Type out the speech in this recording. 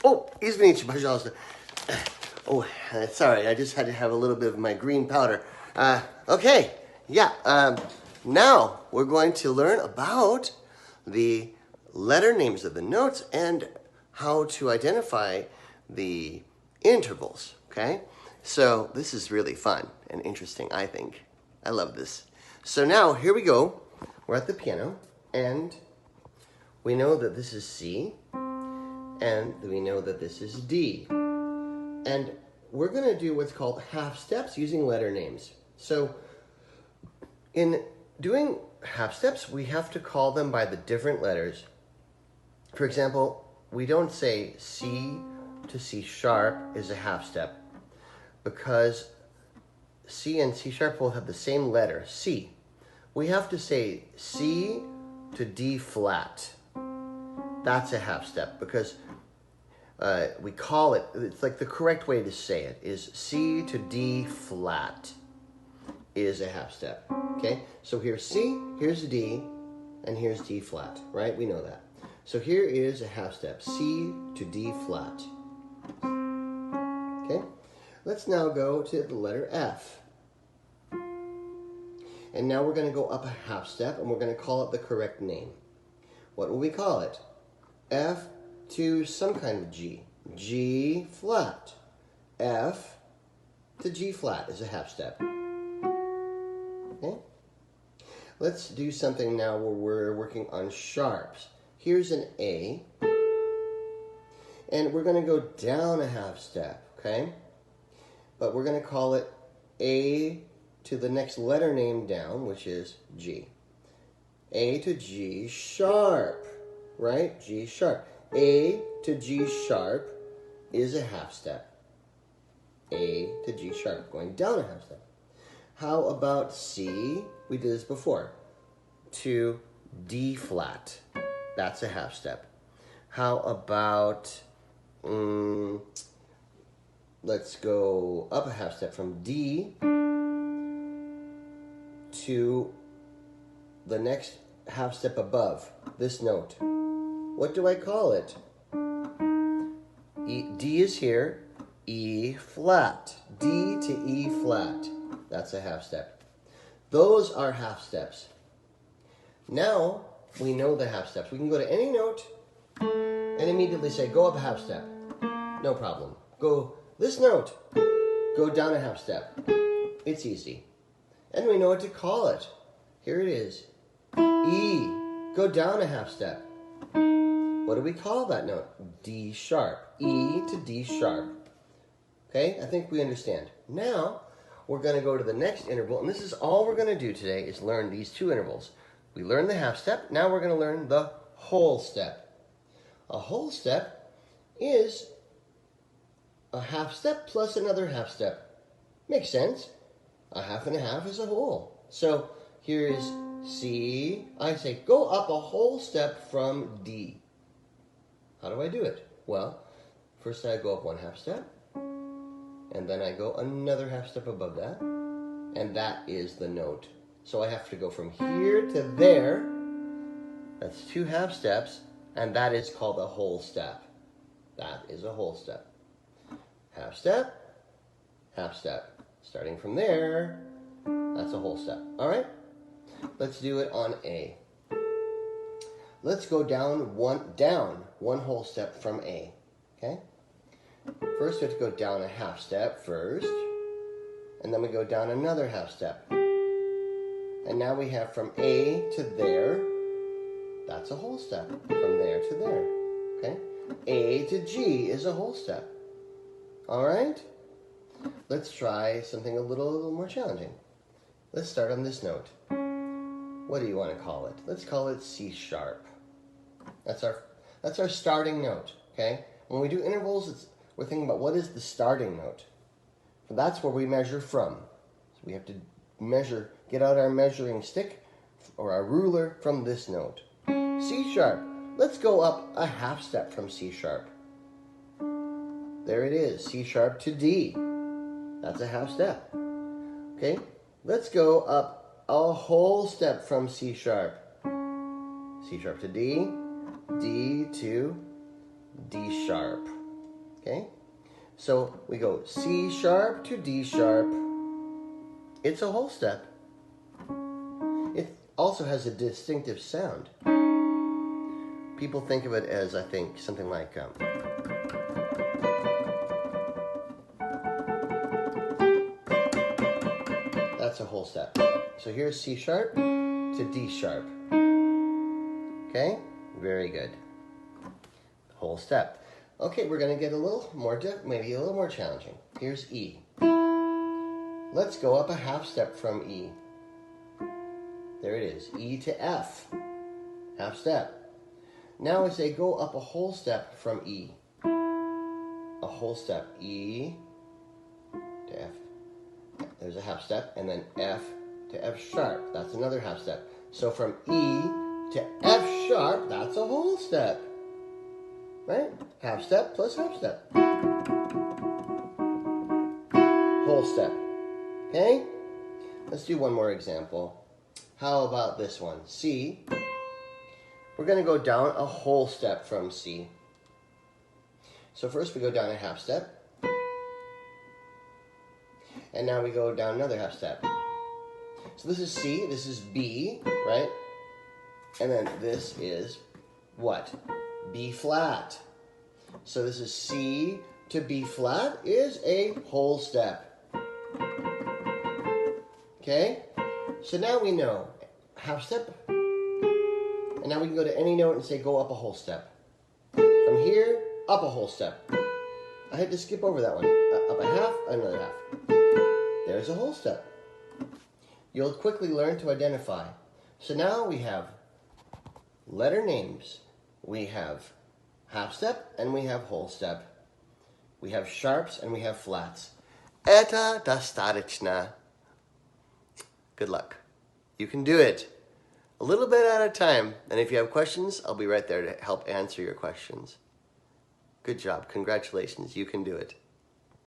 Oh, извините, пожалуйста. Oh, sorry, I just had to have a little bit of my green powder. Okay, yeah, now we're going to learn about the letter names of the notes and how to identify the intervals, okay? So this is really fun and interesting, I think. I love this. So now, here we go. We're at the piano, and we know that this is C, and we know that this is D. And we're going to do what's called half steps using letter names. So in doing half steps, we have to call them by the different letters. For example, we don't say C to C sharp is a half step because C and C sharp both have the same letter, C. We have to say C to D flat. That's a half step because we call it, it's like the correct way to say it is C to D flat is a half step, okay? So here's C, here's D, and here's D flat, right? We know that. So here is a half step, C to D flat. Okay? Let's now go to the letter F. And now we're going to go up a half step, and we're going to call it the correct name. What will we call it? F to some kind of G. G flat. F to G flat is a half step. Okay? Let's do something now where we're working on sharps. Here's an A. And we're going to go down a half step, okay? But we're going to call it A to the next letter name down, which is G. A to G sharp, right? G sharp. A to G sharp is a half step. A to G sharp, going down a half step. How about C? We did this before. To D flat. That's a half step. How about, let's go up a half step from D to the next half step above this note. What do I call it? D is here, E flat. D to E flat. That's a half step. Those are half steps. Now we know the half steps. We can go to any note and immediately say, go up a half step. No problem. Go this note, go down a half step. It's easy. And we know what to call it. Here it is. E. Go down a half step. What do we call that note? D sharp. E to D sharp. Okay, I think we understand. Now, we're going to go to the next interval, and this is all we're going to do today is learn these two intervals. We learned the half step, now we're going to learn the whole step. A whole step is a half step plus another half step. Makes sense. A half and a half is a whole. So here is C. I say go up a whole step from D. How do I do it? Well, first I go up one half step, and then I go another half step above that, and that is the note. So I have to go from here to there. That's two half steps, and that is called a whole step. That is a whole step. Half step, half step. Starting from there, that's a whole step. All right? Let's do it on A. Let's go down one whole step from A. Okay? First, we have to go down a half step first, and then we go down another half step. And now we have from A to there, that's a whole step, from there to there. Okay? A to G is a whole step. All right? Let's try something a little more challenging. Let's start on this note. What do you want to call it? Let's call it C sharp. That's our starting note, okay? When we do intervals, we're thinking about what is the starting note. So that's where we measure from. So we have to measure, get out our measuring stick or our ruler from this note. C sharp. Let's go up a half step from C sharp. There it is, C sharp to D. That's a half step. Okay, let's go up a whole step from C sharp. C sharp to D, D to D sharp. Okay? So we go C sharp to D sharp. It's a whole step. It also has a distinctive sound. People think of it as, I think, something like that's a whole step. So here's C sharp to D sharp. Okay? Very good. Whole step. Okay, we're going to get a little more, maybe a little more challenging. Here's E. Let's go up a half step from E. There it is. E to F. Half step. Now I say go up a whole step from E. A whole step. E to F. There's a half step. And then F to F sharp. That's another half step. So from E to F sharp, that's a whole step. Right? Half step plus half step. Whole step. Okay? Let's do one more example. How about this one? C. We're going to go down a whole step from C. So first we go down a half step. And now we go down another half step. So this is C, this is B, right? And then this is what? B flat. So this is C to B flat is a whole step. Okay? So now we know half step. And now we can go to any note and say go up a whole step. From here, up a whole step. I had to skip over that one. Up a half, another half. There's a whole step. You'll quickly learn to identify. So now we have letter names. We have half step and we have whole step. We have sharps and we have flats. Это достаточно. Good luck. You can do it. A little bit at a time. And if you have questions, I'll be right there to help answer your questions. Good job. Congratulations. You can do it.